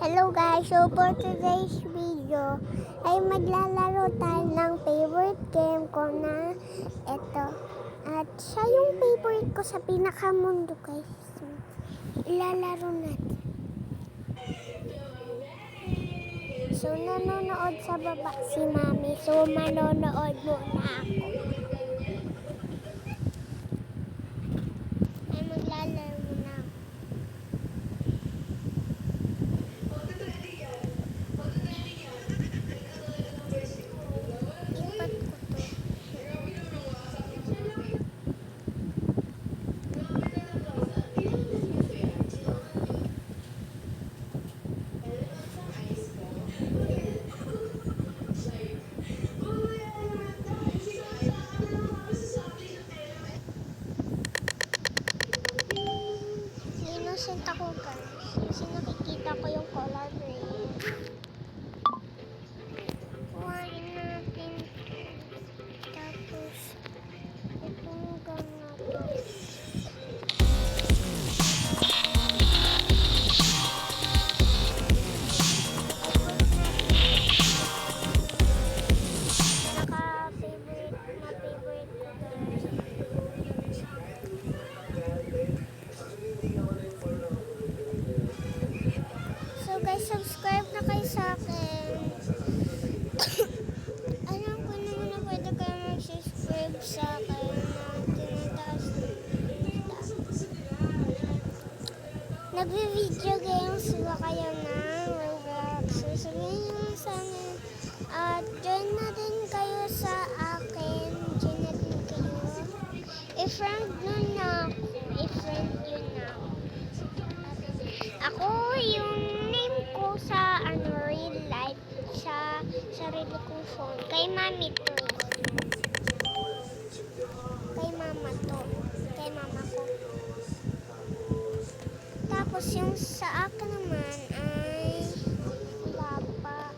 Hello guys, so for today's video ay maglalaro tayo ng favorite game ko na ito. At siya yung favorite ko sa pinakamundo guys. So, ilalaro natin. So nanonood sa baba si Mami. So manonood muna ako. Ay maglalaro muna ako. Ipat ko to. Innocent ako guys. Kasi nakikita ko yung color green. Kuhain natin. Tapos, itong gun na to. Naka-favorite ko guys. So guys, subscribe na kayo sa akin. Alam ko naman na pwede kayo mag-subscribe sa akin na tinataas na. Nagvi-video games ba kayo ng Roblox? So sabihin nyo sa akin. At join na din kayo sa akin. Join na din kayo. I-friend nyo na ako. I-friend nyo na ako. Ako yung name ko sa real life sa sarili kong phone. Kay Mami to. Kay Mama to. Kay Mama ko. Tapos yung sa akin naman ay Lapa.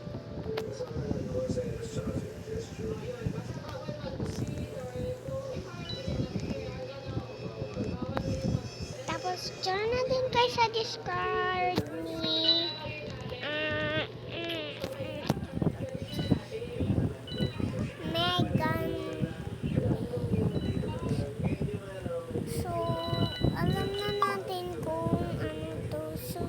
Tapos join na din kayo sa Discord ni Megan. So, alam na natin kung ano to. So,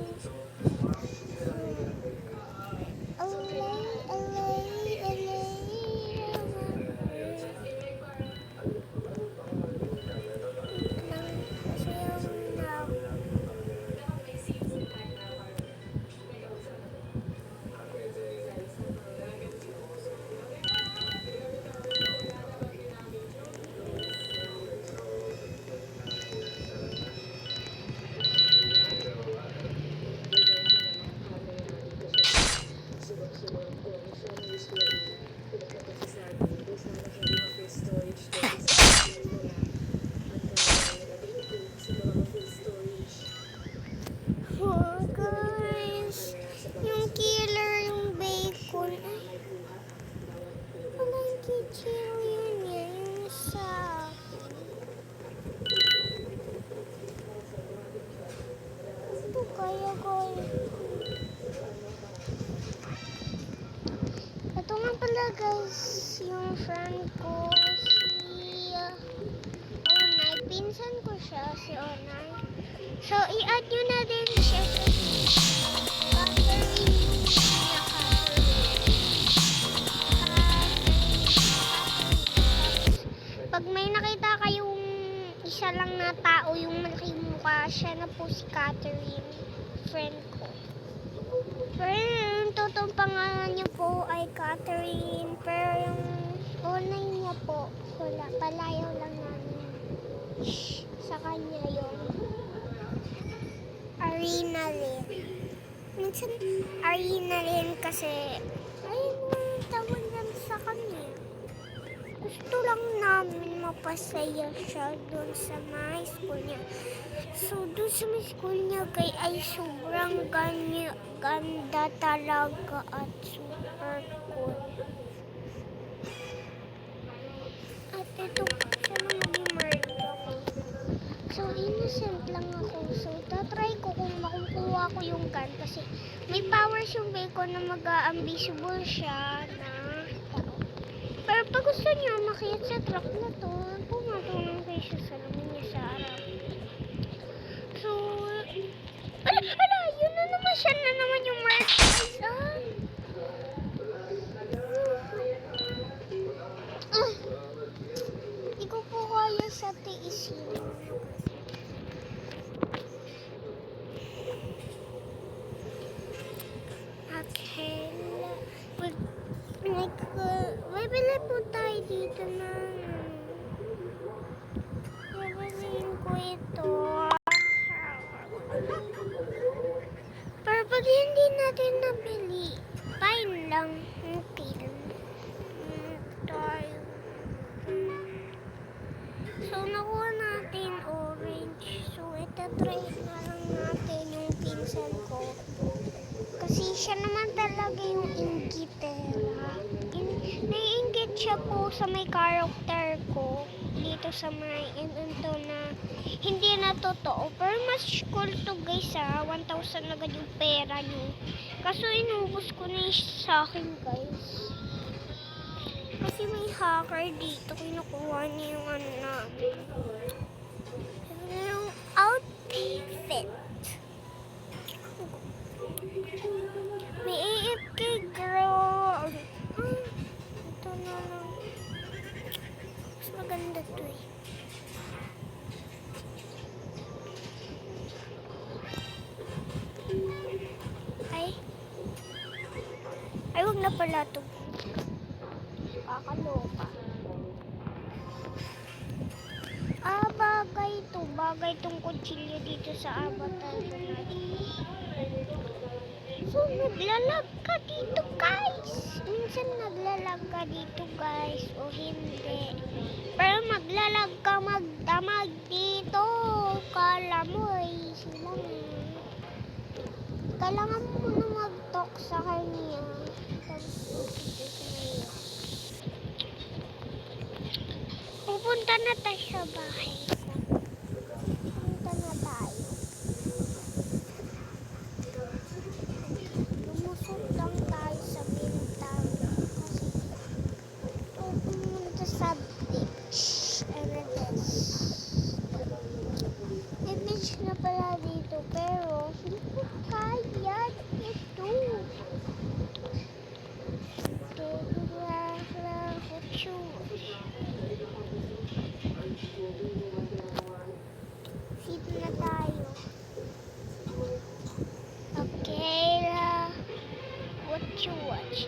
oh guys, yung killer, yung bacon. Ay, wala yung kitchen yun yan. Yung sa ito kaya guys. Ito nga pala guys, yung friend ko, si Onay. Pinsan ko siya, si Onay. So, i-add nyo na din siya sa Catherine. Pag may nakita kayong isa lang na tao, yung malaking mukha, siya na po si Catherine, friend ko. Pero totoong pangalan niya po ay Catherine, pero yung online niya po, wala, palayaw lang namin sa kanya yung Arena rin. Minsan Arena rin kasi ayun yung tawag lang sa kanya. Gusto lang namin mapasaya siya doon sa my school niya. So doon sa my school niya kay ay sobrang ganda talaga at super cool. At ito sana maging murder ako. So innocent lang ako. So tatry ko kung makukuha nakuha ko yung gun kasi may powers yung bacon na mag-invisible siya na tao. Pero pag gusto niyo makita sa truck na to, pumatulong kayo sa salamin niya sa harap. So, ala, yun na naman siya na naman yung merchandise. Hindi ko po kaya sa tiisin. Okay. Bibili po tayo dito ng bibiliin ko ito. Pero pag hindi natin nabili, fine lang. Okay lang. Tayo. So, nakuha natin orange. So, ito try na lang natin yung pinsan ko. Kasi siya naman talaga yung inggitera. Naiinggit siya po sa may character ko. Dito sa may ito na hindi na totoo. Pero mas cool to guys 1,000 agad yung pera nyo. Kaso inubos ko na sa akin guys. Kasi may hacker dito. Kinukuha niya yung ano namin. Yung outfit. May AFK girl. Ito na lang. Mas maganda to eh. Ay, wag na pala to. Kakaloka. Bagay to. Bagay tong kutsilyo dito sa avatar ko na. So, naglalag ka dito, guys. Minsan naglalag ka dito, guys. O hindi. Pero maglalag ka magdamag dito. Kala mo, silang. Kailangan mo na mag-talk sa kanya. Pupunta na tayo sa bahay. Pupunta na tayo. Lumusot lang tayo sa bintana. Kasi pupunta sa beach. Ano this? May beach na pala dito. Pero hindi ko kaya ito. Dito na tayo. Okay lah. What you watch?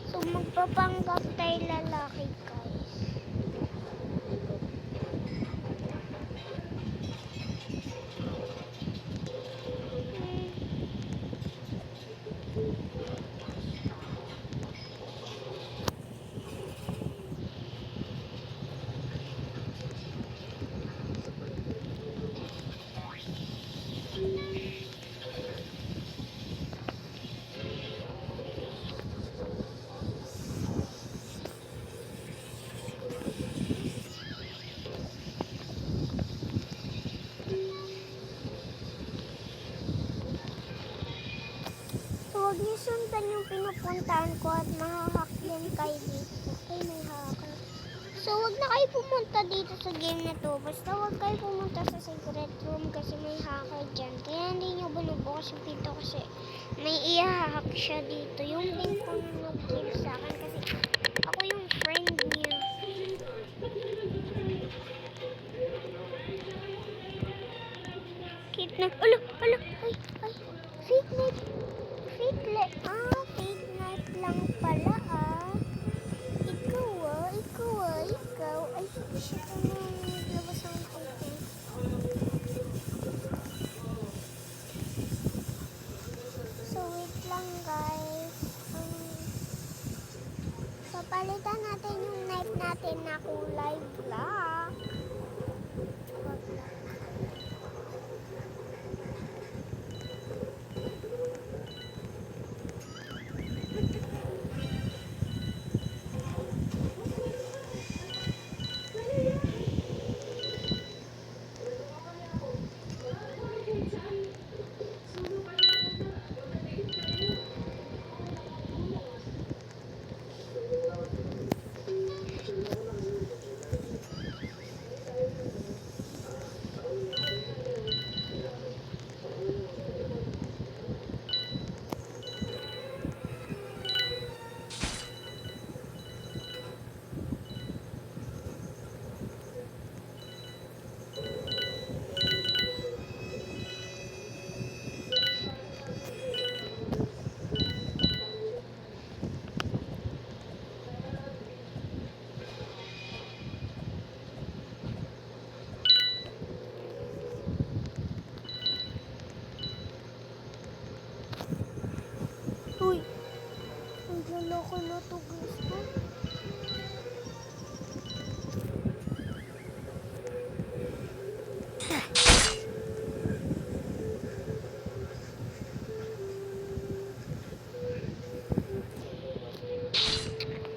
So magpapanggap tayo lalaki guys. Huwag niyo sundan yung pinupuntahan ko at mahahack din kayo dito. Ay, may hacker. So, huwag na kayo pumunta dito sa game na to. Basta huwag kayo pumunta sa secret room kasi may hacker dyan. Kaya hindi nyo binubukas yung pinto kasi may i-hack siya dito. Yung link ko na nag-give sa akin kasi ako yung friend niya. Kidnap. Ala, ay, fake night. Fake night lang pala Ikaw. Ay, shit, naglabas ang item. So, wait lang guys. Papalitan natin yung knife natin na kulay black. Loko na to gusto.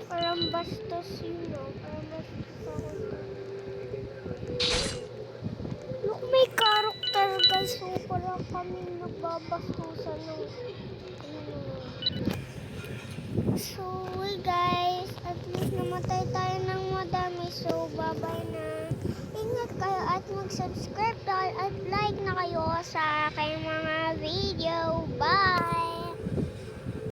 Parang bastos yun, no? Parang bastos ako to. Look, may character, guys. So, parang kami nagbabastusan ng... So, guys, at least namatay tayo ng madami. So, bye-bye na. Ingat kayo at mag-subscribe tayo at like na kayo sa aking mga video. Bye!